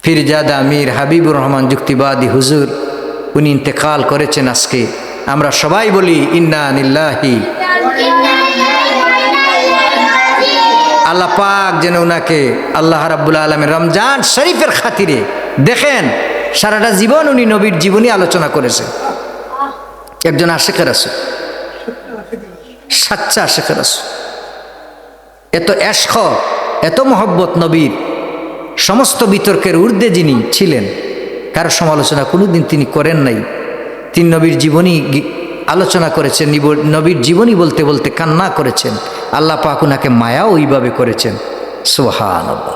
পীরজাদা মীর হাবিবুর রহমান যুক্তিবাদী হুজুর, উনি ইন্তেকাল করেছেন আজকে। আমরা সবাই বলি ইন্না লিল্লাহি। আল্লাহ পাক যেন উনাকে আল্লাহ রাব্বুল আলামিন রমজান শরীফের খাতিরে, দেখেন সারাটা জীবন উনি নবীর জীবনী আলোচনা করেছেন। একজন আশিকের রাসূল, সাচ্চা আশিকের রাসূল, এত এশক, এত মহব্বত নবীর, সমস্ত বিতর্কের ঊর্ধ্বে যিনি ছিলেন, কারো সমালোচনা কোনোদিন তিনি করেন নাই। তিনি নবীর জীবনী আলোচনা করেছেন, নবীর জীবনী বলতে বলতে কান্না করেছেন। আল্লাহ পাক উনাকে মায়া ওইভাবে করেছেন। সুবহানাল্লাহ।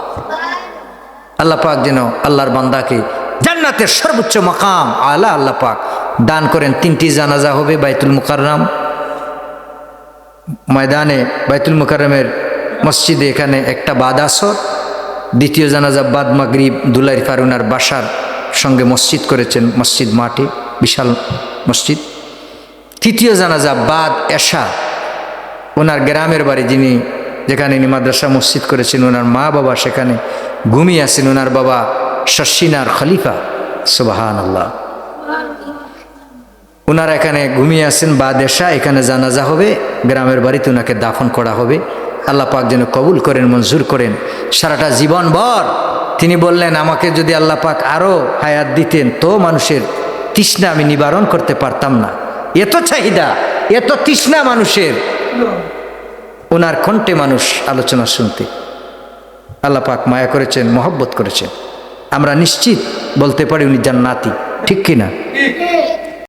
আল্লাহ পাক যেন আল্লাহর বান্দাকে জান্নাতের সর্বোচ্চ মাকাম আলা আল্লাহ পাক দান করেন। 3টি জানাজা হবে বাইতুল মুকাররম ময়দানে, বাইতুল মুকাররমের মসজিদে, এখানে একটা বাদ আসর, দ্বিতীয় জানাজা বাদ মাগরিব দুলাইর ফারুনার বাসার সঙ্গে মসজিদ করেছেন, মসজিদ মাঠে, বিশাল মসজিদ। তৃতীয় জানাজা বাদ এশা ওনার গ্রামের বাড়ি, যিনি যেখানে মাদ্রাসা মসজিদ করেছেন, ওনার মা বাবা সেখানে ঘুমিয়ে আছেন। ওনার বাবা শশিনার খলিফা। সুবহানাল্লাহ। ওনারা এখানে ঘুমিয়ে আছেন, বাদ এশা এখানে জানাজা হবে, গ্রামের বাড়িতে ওনাকে দাফন করা হবে। আল্লাহ পাক যেন কবুল করেন, মঞ্জুর করেন। সারাটা জীবন ভর তিনি বললেন, আমাকে যদি আল্লাহ পাক আরো হায়াত দিতেন তো মানুষের তৃষ্ণা আমি নিবারণ করতে পারতাম না। এত চাহিদা, এত তৃষ্ণা মানুষের, ওনার কণ্ঠে মানুষ আলোচনা শুনতে। আল্লাহ পাক মায়া করেছেন, মহব্বত করেছেন। আমরা নিশ্চিত বলতে পারি উনি জান্নাতি, ঠিক কিনা?